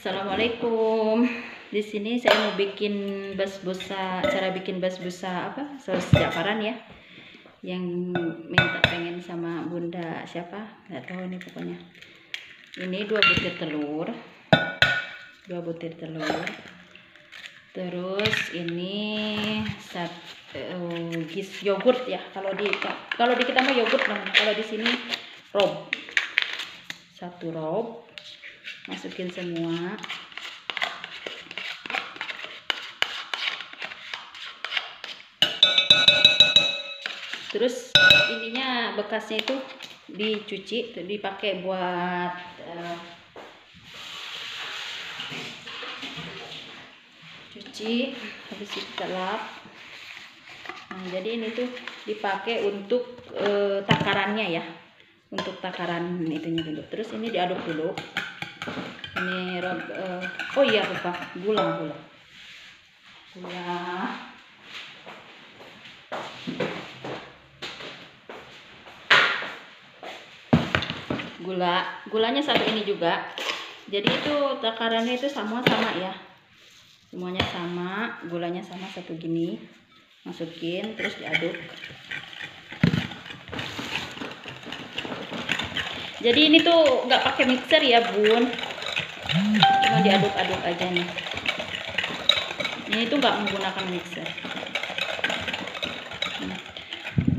Assalamualaikum. Di sini saya mau bikin basbosa, cara bikin basbosa apa? Saus Ja'faran ya. Yang pengen sama Bunda siapa? Nggak tahu nih pokoknya. Ini 2 butir telur. 2 butir telur. Terus ini yogurt ya. Kalau di kita mah yogurt namanya. Kalau di sini rob. 1 rob. Masukin semua. Terus ininya bekasnya itu dicuci, dipakai buat cuci, habis itu kita lap. Nah, jadi ini tuh dipakai untuk takarannya ya, untuk takaran itunya dulu. Terus ini diaduk dulu. Ini oh iya lupa, gula. Gulanya 1 ini juga. Jadi itu takarannya itu sama ya. Semuanya sama, gulanya sama 1 gini. Masukin terus diaduk. Jadi ini tuh nggak pakai mixer ya, Bun. Cuma diaduk-aduk aja nih. Ini tuh nggak menggunakan mixer.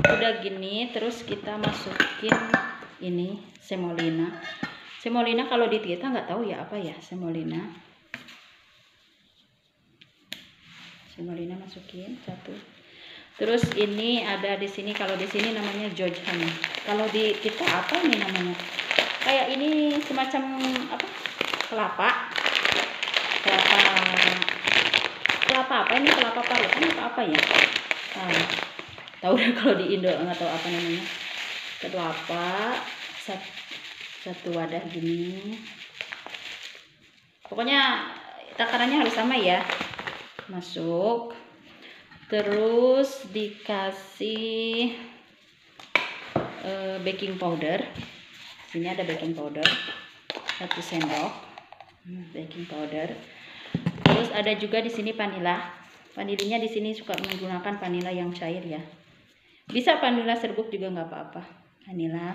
Udah gini, terus kita masukin ini semolina. Semolina kalau di kita nggak tahu ya apa ya semolina. Semolina masukin 1. Terus ini ada di sini, kalau di sini namanya jojhan. Kalau di kita apa nih namanya? Kayak ini semacam apa? Kelapa apa ini, kelapa parutan apa ya? Nah, tahu deh kalau di Indo nggak tahu apa namanya. Kelapa 1 wadah gini. Pokoknya takarannya harus sama ya. Masuk. Terus dikasih baking powder. Sini ada baking powder 1 sendok baking powder. Terus ada juga di sini vanila. Vanilinya di sini suka menggunakan vanila yang cair ya. Bisa vanila serbuk juga nggak apa-apa. Vanila.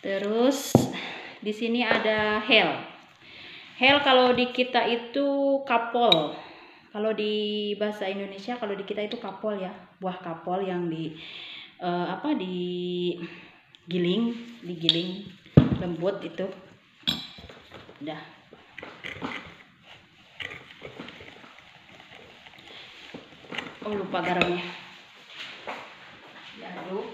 Terus di sini ada hel. Hel kalau di kita itu kapol. Kalau di bahasa Indonesia, kalau di kita itu kapol ya, buah kapol yang digiling lembut itu. Udah. Oh lupa garamnya. Diaduk.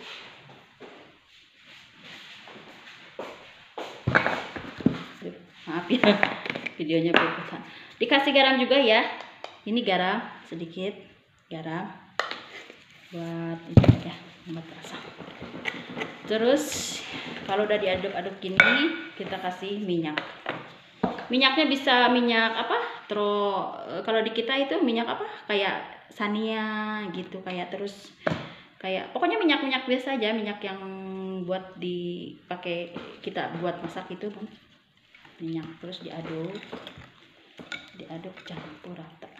Maaf ya, videonya berputar. Dikasih garam juga ya. Ini garam sedikit, garam buat ini ya, buat rasa. Terus kalau udah diaduk-aduk gini, kita kasih minyak. Minyaknya bisa minyak apa? Kalau di kita itu minyak apa? Kayak Sania gitu, kayak terus kayak pokoknya minyak biasa aja, minyak yang buat dipakai kita buat masak itu, minyak. Terus diaduk campur rata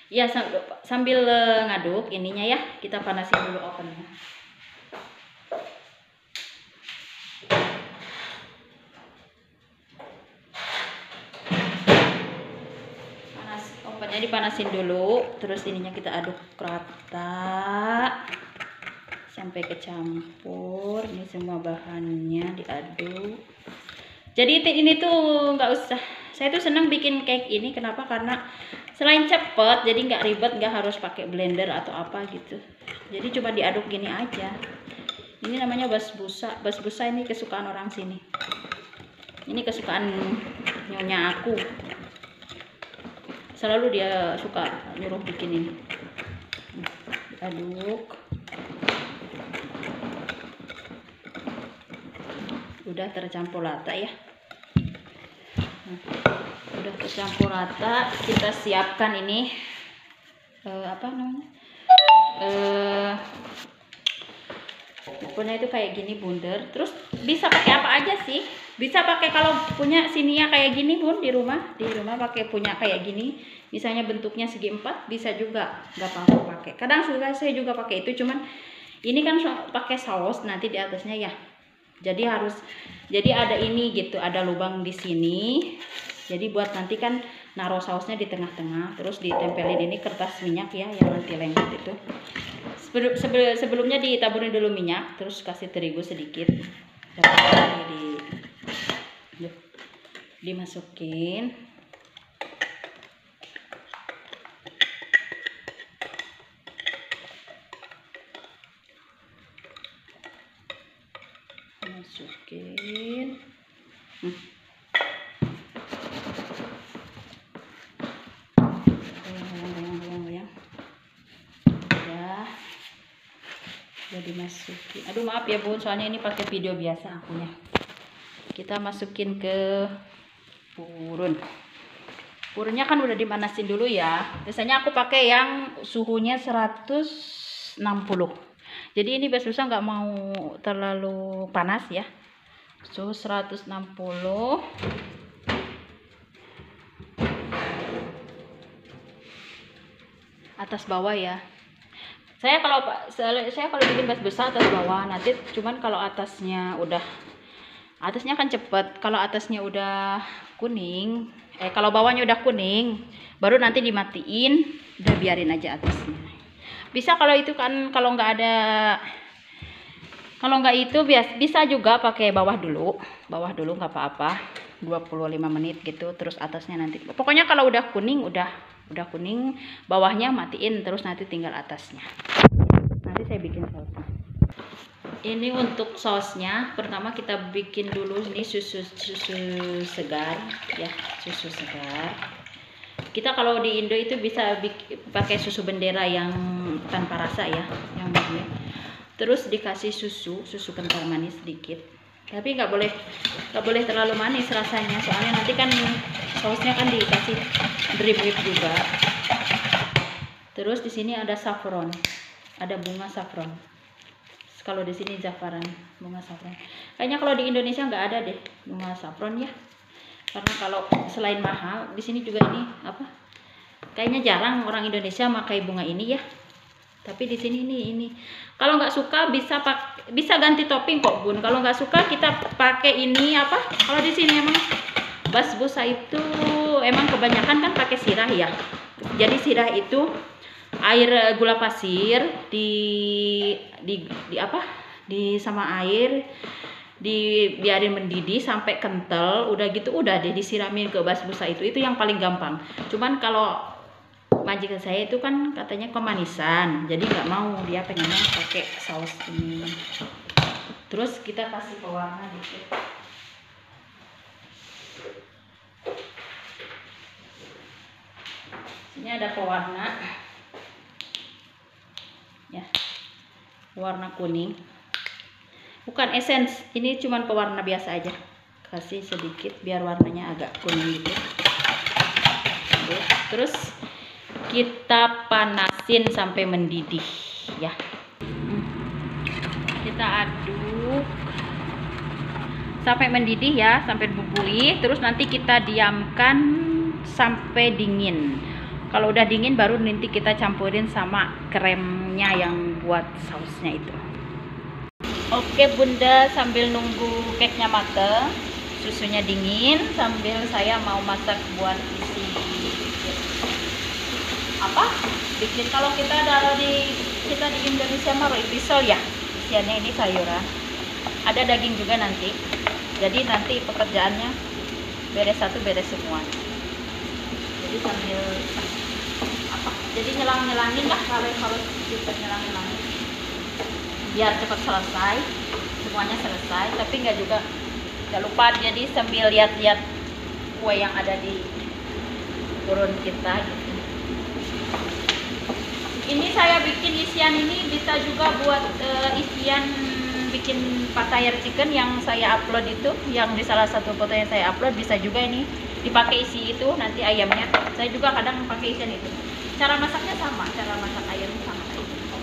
ya. Sambil ngaduk ininya ya, kita panasin dulu ovennya. Ovennya dipanasin dulu, terus ininya kita aduk rata sampai kecampur. Ini semua bahannya diaduk. Jadi ini tuh nggak usah, saya tuh senang bikin cake ini. Kenapa? Karena selain cepet, jadi nggak ribet, nggak harus pakai blender atau apa gitu. Jadi cuma diaduk gini aja. Ini namanya basbosa. Basbosa ini kesukaan orang sini. Ini kesukaan nyonya aku. Selalu dia suka nyuruh bikin ini. Aduk. Udah tercampur rata ya. Udah tercampur rata, kita siapkan ini apa namanya, Ukurnya itu kayak gini bundar. Terus bisa pakai apa aja sih? Bisa pakai kalau punya sinia kayak gini bun di rumah pakai punya kayak gini. Misalnya bentuknya segi 4 bisa juga, nggak apa-apa pakai. Kadang saya juga pakai itu, cuman ini kan pakai saus nanti di atasnya ya. Jadi ada ini gitu, ada lubang di sini. Jadi buat nanti kan naruh sausnya di tengah-tengah, terus ditempelin ini kertas minyak ya yang nanti lengket itu. Sebelumnya ditaburin dulu minyak, terus kasih terigu sedikit. Dimasukin. Masukin. Udah dimasukin. Aduh maaf ya bun, soalnya ini pakai video biasa akunya. Kita masukin ke purunnya kan udah dimanasin dulu ya. Biasanya aku pakai yang suhunya 160. Jadi ini basbusa nggak mau terlalu panas ya. Suhu 160. Atas bawah ya. Saya kalau bikin basbusa atas bawah, nanti cuman kalau atasnya kan cepet. Kalau atasnya udah kuning, kalau bawahnya udah kuning, baru nanti dimatiin, udah biarin aja atasnya. Bisa kalau itu kan, kalau nggak itu bisa juga pakai bawah dulu nggak apa-apa, 25 menit gitu, terus atasnya nanti. Pokoknya kalau udah kuning, udah kuning, bawahnya matiin, terus nanti tinggal atasnya. Nanti saya bikin sausnya. Ini untuk sausnya, pertama kita bikin dulu ini susu segar ya, susu segar. Kita kalau di Indo itu bisa pakai susu bendera yang tanpa rasa ya, yang begini. Terus dikasih susu kental manis sedikit. Tapi nggak boleh terlalu manis rasanya, soalnya nanti kan sausnya kan dikasih drip juga. Terus di sini ada saffron, ada bunga saffron. Kalau di sini zafaran, bunga saffron. Kayaknya kalau di Indonesia nggak ada deh bunga saffron ya. Karena kalau selain mahal, di sini juga ini apa? Kayaknya jarang orang Indonesia pakai bunga ini ya. Tapi di sini ini. Kalau nggak suka bisa ganti topping kok bun. Kalau nggak suka kita pakai ini apa? Kalau di sini emang basbusa itu emang kebanyakan kan pakai sirah ya. Jadi sirah itu air gula pasir sama air dibiarin mendidih sampai kental, udah gitu udah deh disiramin ke basbusa itu yang paling gampang. Cuman kalau majikan saya itu kan katanya kemanisan, jadi nggak mau, dia pengennya pakai saus ini. Terus kita kasih pewarna dikit. Ini ada pewarna ya, warna kuning, bukan essence, ini cuman pewarna biasa aja, kasih sedikit biar warnanya agak kuning gitu. Terus kita panasin sampai mendidih ya. Kita aduk sampai mendidih ya, sampai bubuih. Terus nanti kita diamkan sampai dingin. Kalau udah dingin baru nanti kita campurin sama kremnya yang buat sausnya itu. Oke bunda, sambil nunggu cake-nya mateng, susunya dingin, sambil saya mau masak buat isi bikin. Kalau kita di Indonesia mah risol ya, isiannya ini sayuran, ada daging juga nanti. Jadi nanti pekerjaannya beres satu beres semua. Jadi sambil jadi nyelang-nyelangin lah, harus kita nyelang-nyelangin biar cepat selesai, semuanya selesai. Tapi nggak lupa, jadi sambil lihat-lihat kue yang ada di turun kita gitu. Ini saya bikin isian ini bisa juga buat isian bikin pataya chicken yang saya upload itu, yang di salah satu foto yang saya upload, bisa juga ini dipakai isi itu nanti ayamnya. Saya juga kadang pakai isian itu. Cara masaknya sama, cara masak ayamnya sama kayak gitu.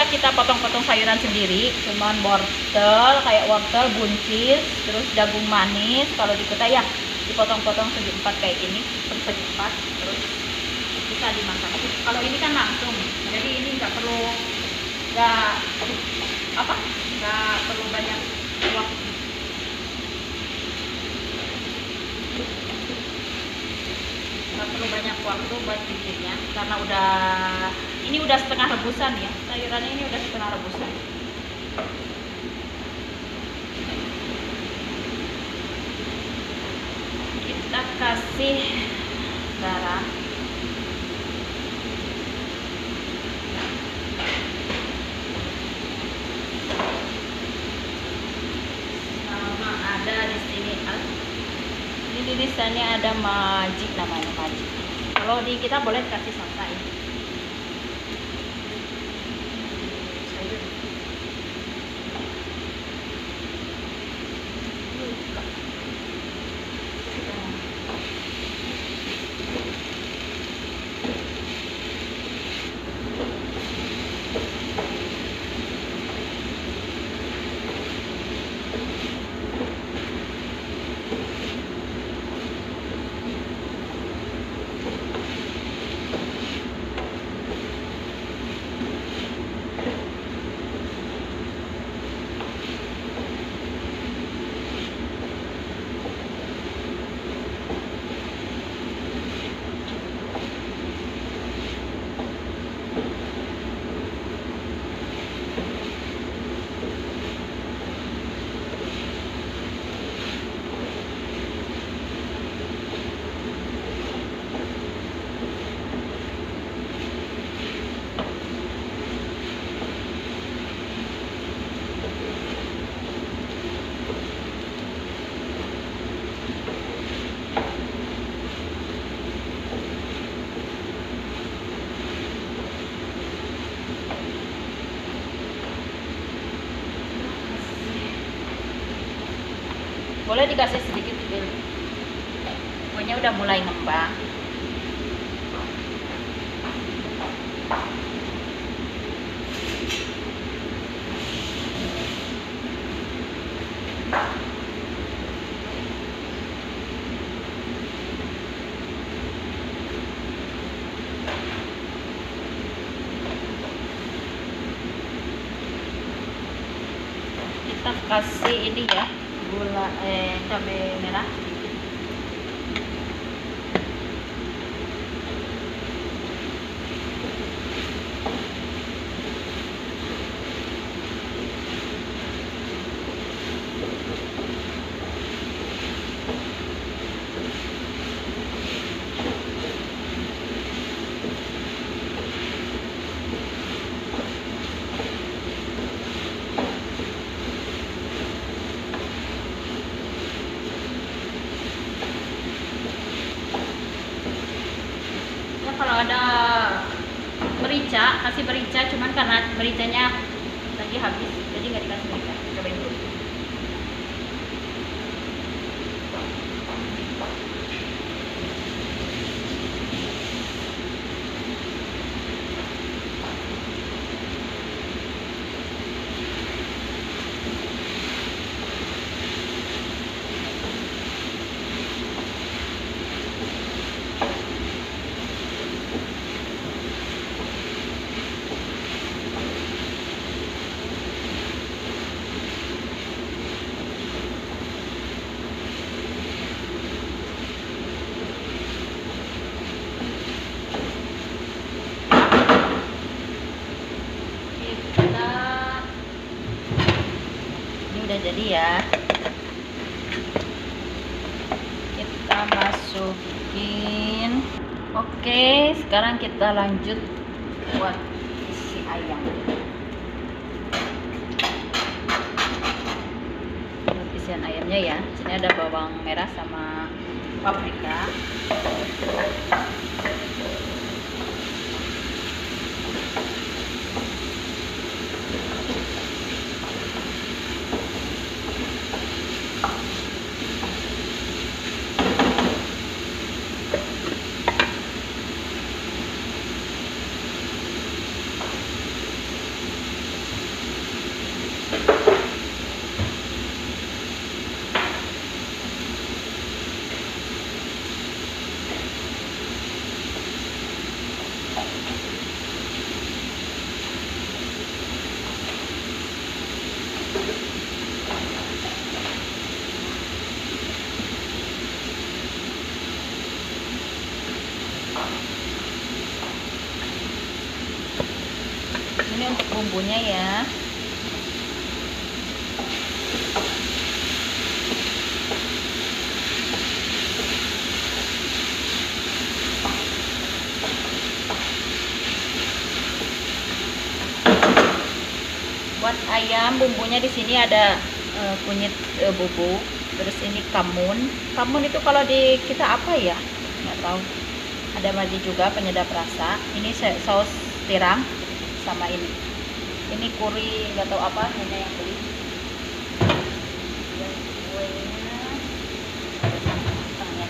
kita potong-potong sayuran sendiri, cuman wortel, kayak wortel, buncis, terus jagung manis. Kalau di kita ya dipotong-potong segi empat kayak gini, segi empat, terus bisa dimasak. Kalau ini kan langsung, jadi ini nggak perlu banyak waktu. Nggak perlu banyak waktu buat bikinnya, karena ini udah setengah rebusan ya, sayurannya ini udah setengah rebusan. Kita kasih garam, sama ada di sini ini tulisannya ada magic, namanya magic. Kalau di kita boleh kasih salsa ya. Boleh dikasih sedikit dulu, pokoknya udah mulai ngembang. Kita kasih ini ya, gula cabai merah sedikit. Kalau ada merica, kasih merica, cuman karena mericanya lagi habis, jadi nggak dikasih merica. Cobain dulu. Udah jadi ya, kita masukin. Oke, sekarang kita lanjut buat isi ayam. Buat isian ayamnya ya, sini ada bawang merah sama paprika. Ini untuk bumbunya ya. Buat ayam bumbunya di sini ada kunyit bubuk, terus ini kamun. Kamun itu kalau di kita apa ya? Nggak tahu. Ada magi juga penyedap rasa. Ini saus tiram sama ini. Ini kuri nggak tahu apa, hanya yang beli. Dan kuenya matangnya.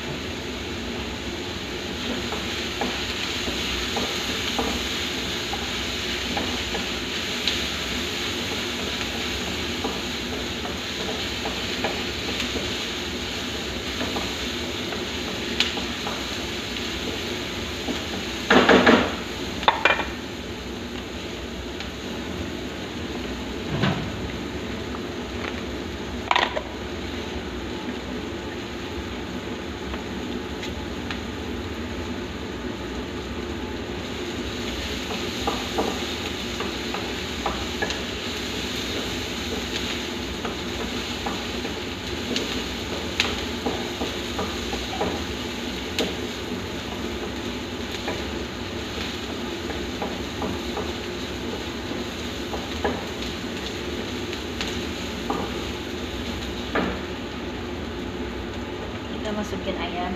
Kita masukin ayam.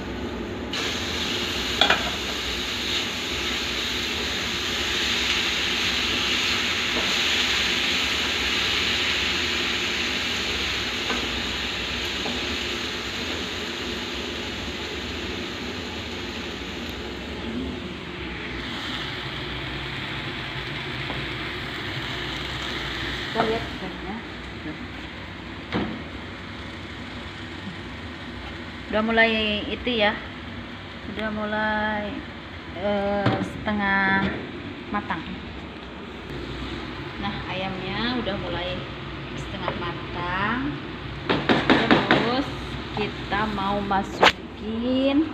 Kita lihat ikannya. Udah mulai itu ya, udah mulai setengah matang. Nah, ayamnya udah mulai setengah matang. Terus kita mau masukin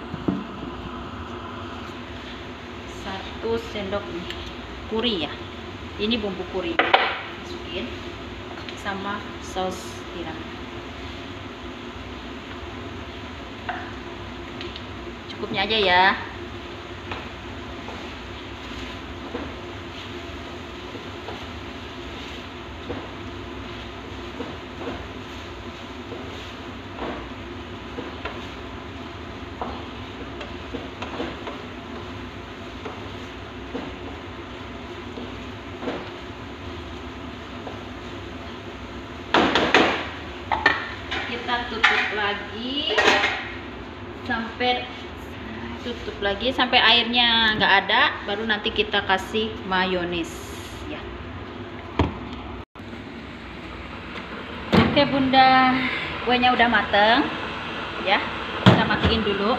1 sendok kuri ya. Ini bumbu kuri, masukin sama saus tiram. Cukupnya aja ya. Kita tutup lagi sampai airnya nggak ada, baru nanti kita kasih mayones ya. Oke bunda, kuenya udah mateng ya. Kita matiin dulu,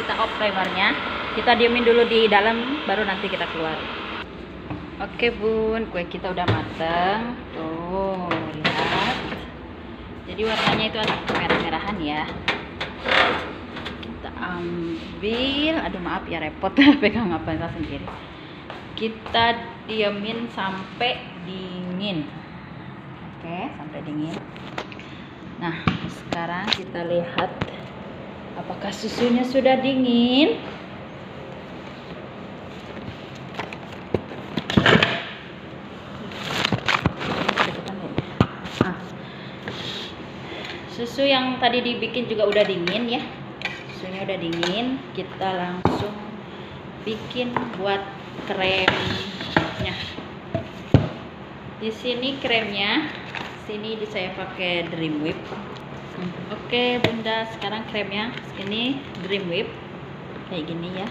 kita off timernya, kita diemin dulu di dalam, baru nanti kita keluar. Oke bun, kue kita udah mateng tuh, lihat. Jadi warnanya itu ada merah-merahan ya. Kita ambil, aduh maaf ya repot pegang apa sendiri. Kita diemin sampai dingin. Oke, sampai dingin. Nah, sekarang kita lihat apakah susunya sudah dingin. Susu yang tadi dibikin juga udah dingin ya. Susunya udah dingin, kita langsung bikin buat kremnya. Di sini kremnya, sini saya pakai Dream Whip. Oke bunda, sekarang kremnya ini Dream Whip kayak gini ya.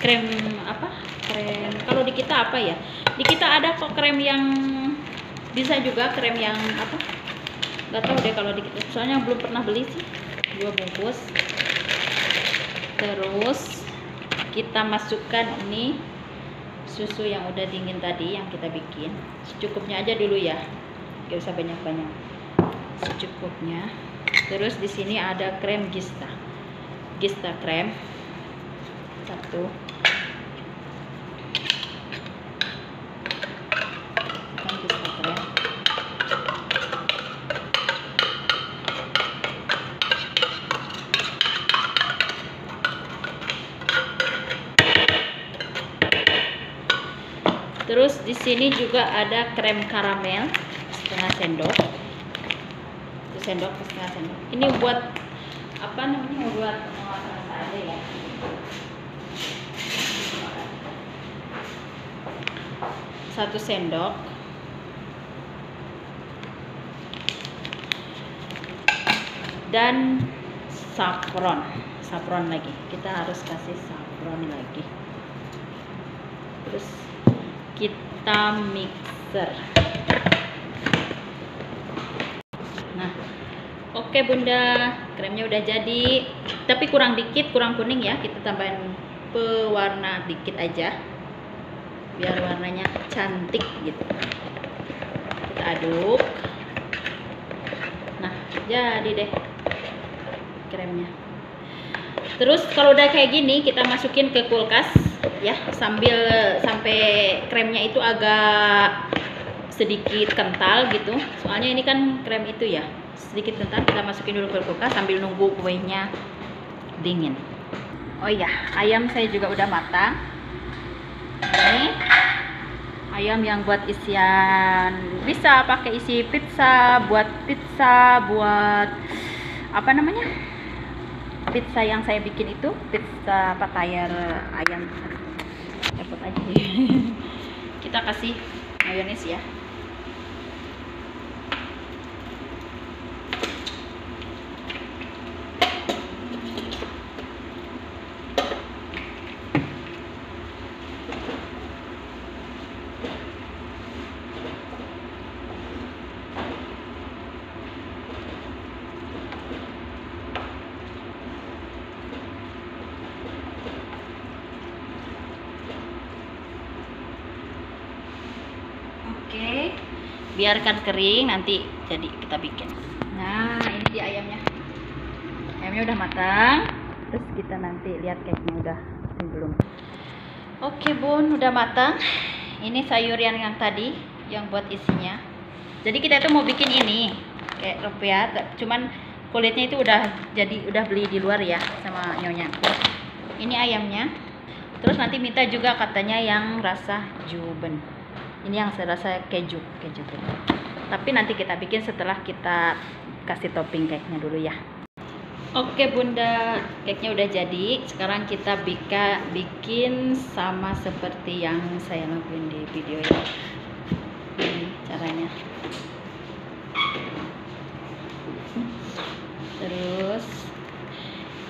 Krem apa? Krem kalau di kita apa ya? Di kita ada kok krem yang bisa juga krem yang apa? Gak tahu deh kalau di kita, soalnya belum pernah beli sih. 2 bungkus. Terus kita masukkan ini susu yang udah dingin tadi yang kita bikin. Secukupnya aja dulu ya. Gak usah banyak-banyak, secukupnya. Terus di sini ada krem Gista krem 1. Gista krem. Terus di sini juga ada krem karamel setengah sendok. 1 sendok ke setengah sendok. Ini buat apa namanya? Buat rasa aja ya. Satu sendok. Dan saffron lagi. Kita harus kasih saffron lagi. Terus kita mixer. Nah, oke Bunda, kremnya udah jadi, tapi kurang dikit, kurang kuning ya. Kita tambahin pewarna dikit aja biar warnanya cantik gitu. Kita aduk. Nah, jadi deh kremnya. Terus kalau udah kayak gini kita masukin ke kulkas ya, sampai kremnya itu agak sedikit kental gitu. Soalnya ini kan krem itu ya, sedikit kental. Kita masukin dulu ke kulkas sambil nunggu kuenya dingin. Oh iya, ayam saya juga udah matang. Ini ayam yang buat isian, bisa pakai isi pizza, buat apa namanya, pizza yang saya bikin itu pizza patayar ayam. Repot aja kita kasih mayones ya. Oke, biarkan kering, nanti jadi kita bikin. Nah, ini dia ayamnya. Ayamnya udah matang. Terus kita nanti lihat cake-nya udah belum. Oke Bun, udah matang. Ini sayur yang tadi yang buat isinya. Jadi kita itu mau bikin ini kayak rupiah, cuman kulitnya itu udah beli di luar ya sama nyonya. Ini ayamnya. Terus nanti minta juga katanya yang rasa juben. Ini yang saya rasa keju. Tapi nanti kita bikin setelah kita kasih topping cake-nya dulu ya. Oke Bunda, cake-nya udah jadi. Sekarang kita bikin sama seperti yang saya lakuin di video ini. Ini caranya. Terus,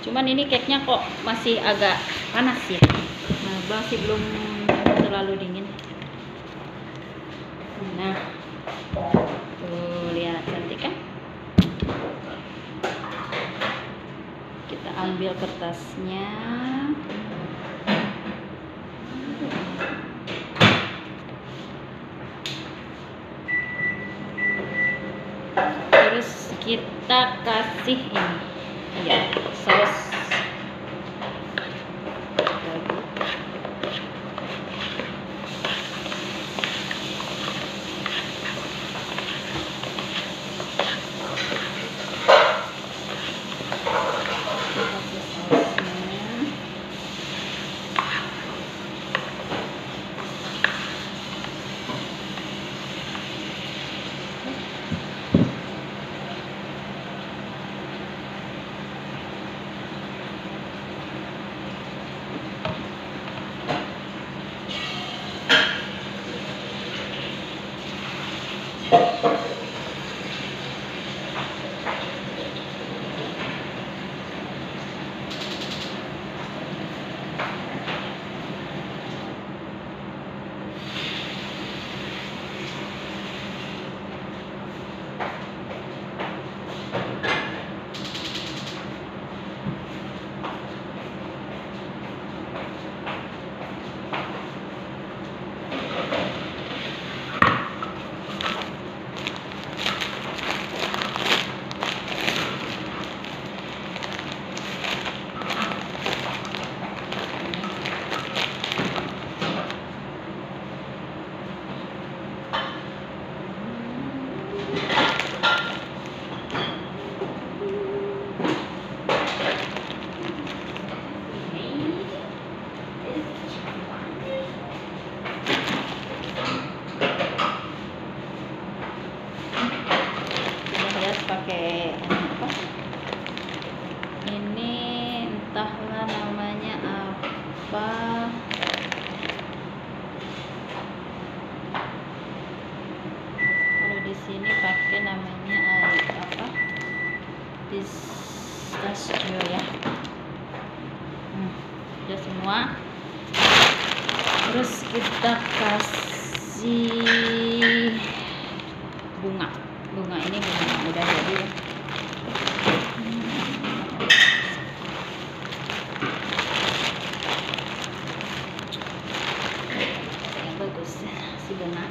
cuman ini cake-nya kok masih agak panas ya. Nah, masih belum terlalu dingin. Nah, tuh lihat cantik kan? Kita ambil kertasnya. Terus kita kasih ini ya, saus. Pakai apa ini, entahlah namanya apa, kalau di sini pakai namanya apa, pistachio ya. Udah semua, terus kita kasih bunga ini udah jadi ya. Yang bagus si bunga.